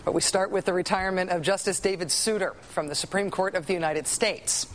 But we start with the retirement of Justice David Souter from the Supreme Court of the United States.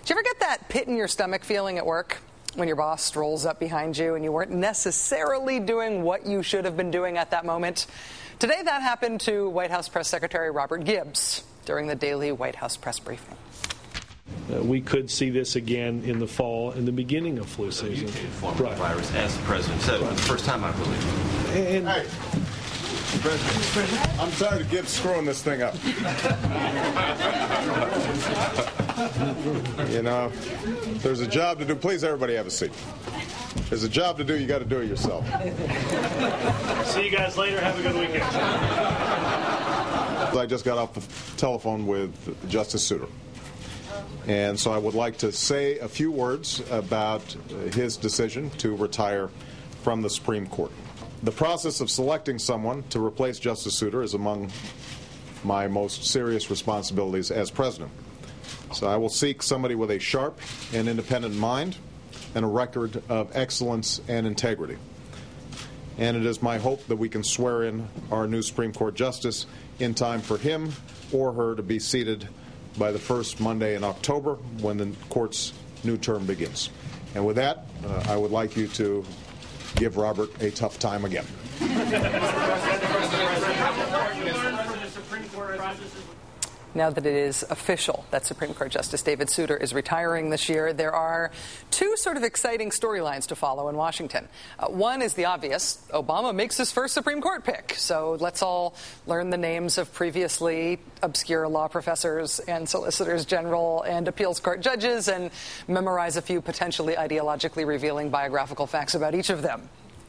Did you ever get that pit in your stomach feeling at work when your boss strolls up behind you and you weren't necessarily doing what you should have been doing at that moment? Today that happened to White House Press Secretary Robert Gibbs during the daily White House press briefing. We could see this again in the fall, in the beginning of flu season. Right. Virus, as the president said, for the first time, I believe. And hey, President, I'm tired of Gibbs screwing this thing up. You know, there's a job to do. Please, everybody have a seat. There's a job to do. You got to do it yourself. See you guys later. Have a good weekend. I just got off the telephone with Justice Souter. And so I would like to say a few words about his decision to retire from the Supreme Court. The process of selecting someone to replace Justice Souter is among my most serious responsibilities as president. So I will seek somebody with a sharp and independent mind and a record of excellence and integrity. And it is my hope that we can swear in our new Supreme Court justice in time for him or her to be seated by the first Monday in October when the court's new term begins. And with that, I would like you to give Robert a tough time again. Now that it is official that Supreme Court Justice David Souter is retiring this year, there are two sort of exciting storylines to follow in Washington. One is the obvious. Obama makes his first Supreme Court pick. So let's all learn the names of previously obscure law professors and solicitors general and appeals court judges and memorize a few potentially ideologically revealing biographical facts about each of them.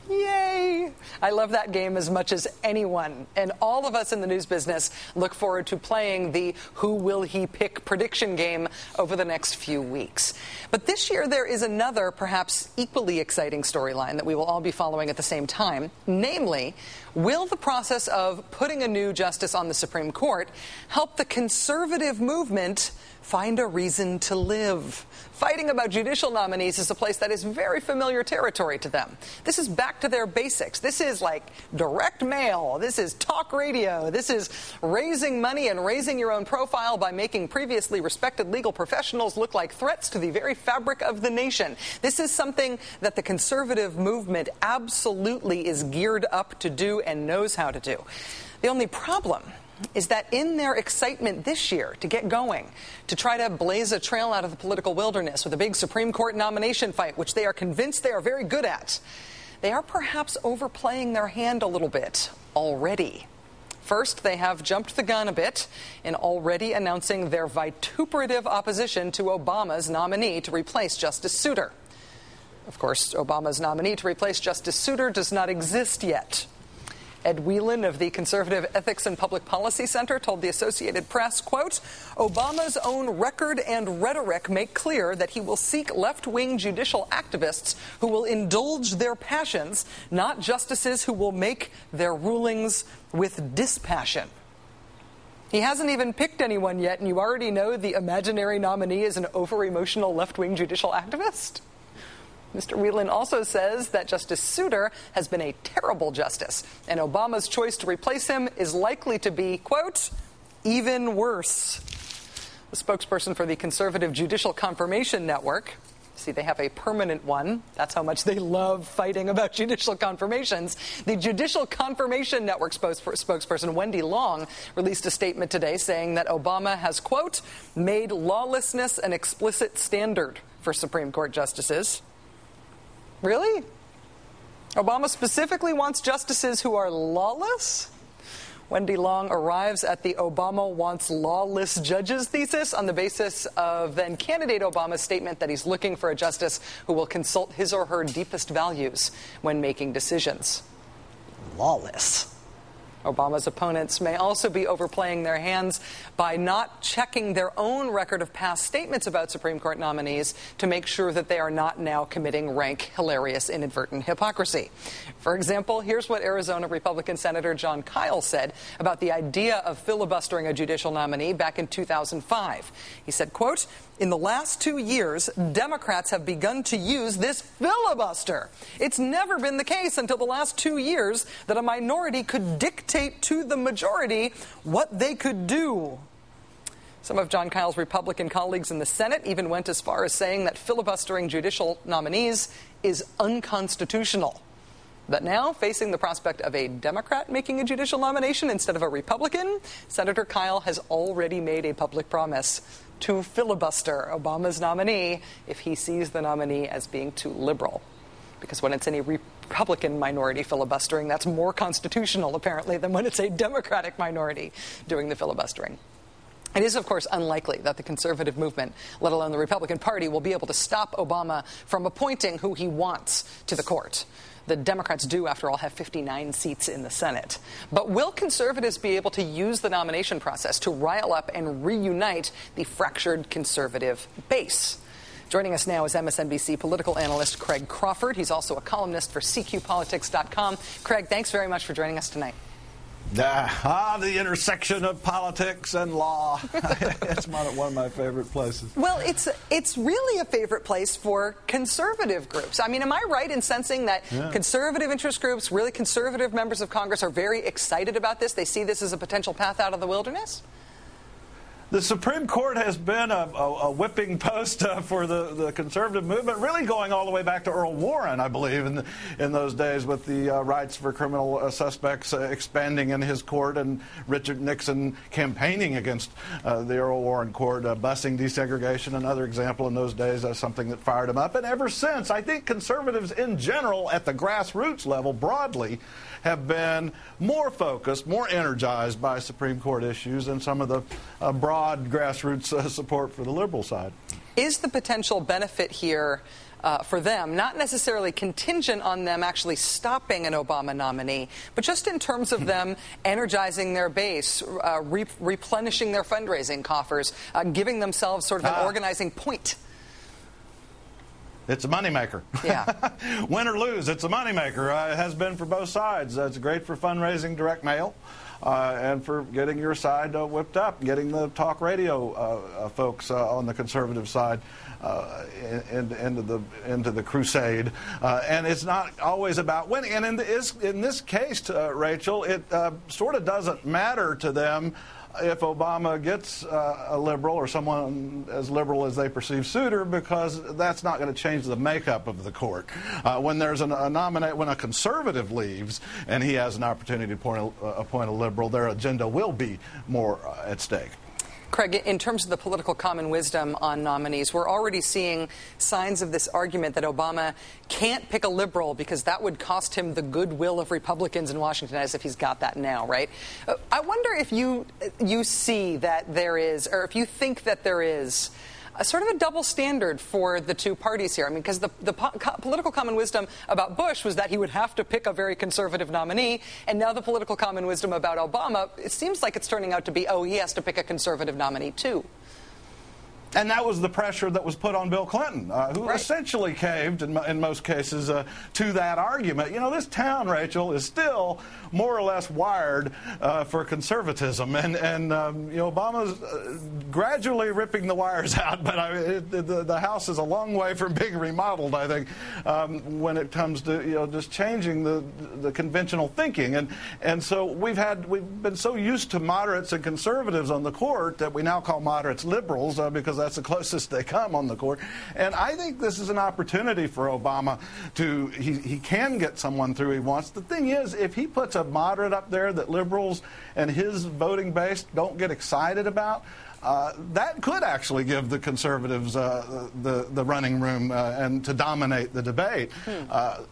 Yay! I love that game as much as anyone. And all of us in the news business look forward to playing the who will he pick prediction game over the next few weeks. But this year there is another, perhaps equally exciting storyline that we will all be following at the same time. Namely, will the process of putting a new justice on the Supreme Court help the conservative movement find a reason to live? Fighting about judicial nominees is a place that is very familiar territory to them. This is back to their basics. This is like direct mail. This is talk radio. This is raising money and raising your own profile by making previously respected legal professionals look like threats to the very fabric of the nation. This is something that the conservative movement absolutely is geared up to do and knows how to do. The only problem is that in their excitement this year to get going, to try to blaze a trail out of the political wilderness with a big Supreme Court nomination fight, which they are convinced they are very good at, they are perhaps overplaying their hand a little bit already. First, they have jumped the gun a bit in already announcing their vituperative opposition to Obama's nominee to replace Justice Souter. Of course, Obama's nominee to replace Justice Souter does not exist yet. Ed Whelan of the Conservative Ethics and Public Policy Center told the Associated Press, quote, Obama's own record and rhetoric make clear that he will seek left-wing judicial activists who will indulge their passions, not justices who will make their rulings with dispassion. He hasn't even picked anyone yet, and you already know the imaginary nominee is an over-emotional left-wing judicial activist? Mr. Whelan also says that Justice Souter has been a terrible justice, and Obama's choice to replace him is likely to be, quote, even worse. The spokesperson for the Conservative Judicial Confirmation Network, see, they have a permanent one. That's how much they love fighting about judicial confirmations. The Judicial Confirmation Network spokesperson Wendy Long released a statement today saying that Obama has, quote, made lawlessness an explicit standard for Supreme Court justices. Really? Obama specifically wants justices who are lawless? Wendy Long arrives at the Obama wants lawless judges thesis on the basis of then-candidate Obama's statement that he's looking for a justice who will consult his or her deepest values when making decisions. Lawless. Obama's opponents may also be overplaying their hands by not checking their own record of past statements about Supreme Court nominees to make sure that they are not now committing rank, hilarious, inadvertent hypocrisy. For example, here's what Arizona Republican Senator John Kyle said about the idea of filibustering a judicial nominee back in 2005. He said, quote, in the last 2 years, Democrats have begun to use this filibuster. It's never been the case until the last 2 years that a minority could dictate dictate to the majority what they could do. Some of Jon Kyle's Republican colleagues in the Senate even went as far as saying that filibustering judicial nominees is unconstitutional. But now, facing the prospect of a Democrat making a judicial nomination instead of a Republican, Senator Kyle has already made a public promise to filibuster Obama's nominee if he sees the nominee as being too liberal. Because when it's any Republican minority filibustering, that's more constitutional, apparently, than when it's a Democratic minority doing the filibustering. It is, of course, unlikely that the conservative movement, let alone the Republican Party, will be able to stop Obama from appointing who he wants to the court. The Democrats do, after all, have 59 seats in the Senate. But will conservatives be able to use the nomination process to rile up and reunite the fractured conservative base? Joining us now is MSNBC political analyst Craig Crawford. He's also a columnist for CQPolitics.com. Craig, thanks very much for joining us tonight. The intersection of politics and law. It's one of my favorite places. Well, it's really a favorite place for conservative groups. I mean, am I right in sensing that conservative interest groups, really conservative members of Congress, are very excited about this? They see this as a potential path out of the wilderness? The Supreme Court has been a whipping post for the conservative movement, really going all the way back to Earl Warren, I believe, in those days, with the rights for criminal suspects expanding in his court, and Richard Nixon campaigning against the Earl Warren court, busing desegregation, another example in those days, something that fired him up. And ever since, I think conservatives in general, at the grassroots level, broadly, have been more focused, more energized by Supreme Court issues than some of the broad grassroots support for the liberal side. Is the potential benefit here for them not necessarily contingent on them actually stopping an Obama nominee, but just in terms of them energizing their base, replenishing their fundraising coffers, giving themselves sort of an organizing point? It's a moneymaker. Yeah. Win or lose, it's a moneymaker. It has been for both sides. It's great for fundraising direct mail and for getting your side whipped up, getting the talk radio folks on the conservative side into the crusade. And it's not always about winning. And in this case, Rachel, it sort of doesn't matter to them if Obama gets a liberal or someone as liberal as they perceive Souter, because that's not going to change the makeup of the court. When there's when a conservative leaves and he has an opportunity to appoint a liberal, their agenda will be more at stake. Craig, in terms of the political common wisdom on nominees, we're already seeing signs of this argument that Obama can't pick a liberal because that would cost him the goodwill of Republicans in Washington, as if he's got that now, right? I wonder if you see that there is, or if you think that there is, a sort of a double standard for the two parties here. I mean, because the political common wisdom about Bush was that he would have to pick a very conservative nominee, and now the political common wisdom about Obama, it seems like it's turning out to be, he has to pick a conservative nominee too. And that was the pressure that was put on Bill Clinton, who essentially caved, in most cases, to that argument. You know, this town, Rachel, is still more or less wired for conservatism. And Obama's gradually ripping the wires out, but the house is a long way from being remodeled, I think, when it comes to, just changing the conventional thinking. And so we've been so used to moderates and conservatives on the court that we now call moderates liberals, because that's the closest they come on the court. And I think this is an opportunity for Obama to, he can get someone through he wants. The thing is, if he puts a moderate up there that liberals and his voting base don't get excited about, that could actually give the conservatives the running room and to dominate the debate.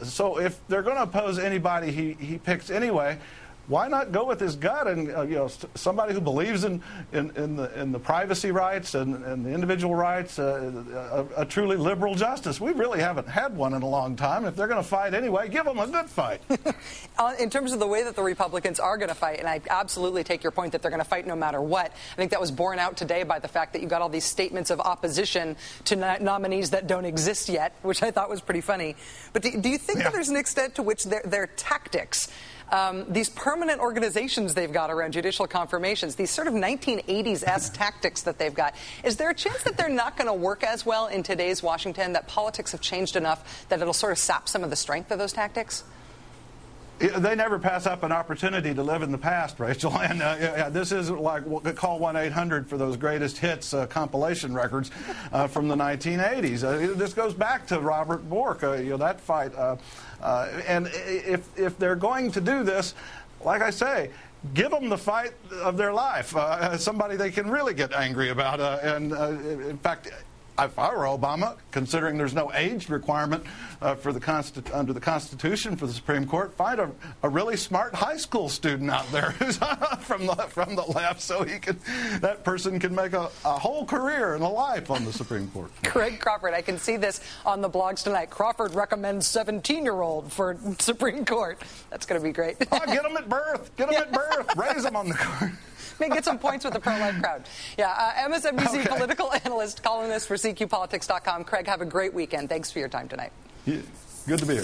So if they're going to oppose anybody he picks anyway, why not go with his gut and somebody who believes in the privacy rights and the individual rights, a truly liberal justice? We really haven't had one in a long time. If they're going to fight anyway, give them a good fight. In terms of the way that the Republicans are going to fight, and I absolutely take your point that they're going to fight no matter what, I think that was borne out today by the fact that you got all these statements of opposition to nominees that don't exist yet, which I thought was pretty funny. But do you think that there's an extent to which their tactics, these permanent organizations they've got around judicial confirmations, these sort of 1980s-esque tactics that they've got, is there a chance that they're not going to work as well in today's Washington, that politics have changed enough that it'll sort of sap some of the strength of those tactics? They never pass up an opportunity to live in the past, Rachel. And this isn't like call 1-800 for those greatest hits compilation records from the 1980s. This goes back to Robert Bork, that fight. And if they're going to do this, like I say, give them the fight of their life, somebody they can really get angry about. In fact, if I were Obama, considering there's no age requirement for under the Constitution for the Supreme Court, find a really smart high school student out there who's from the left, so that person can make a whole career and a life on the Supreme Court. Greg Crawford, I can see this on the blogs tonight. Crawford recommends 17-year-old for Supreme Court. That's going to be great. Oh, get them at birth. Get them at birth. Raise them on the court. Maybe get some points with the pro-life crowd. Yeah, MSNBC political analyst, columnist for CQPolitics.com. Craig, have a great weekend. Thanks for your time tonight. Yeah, good to be here.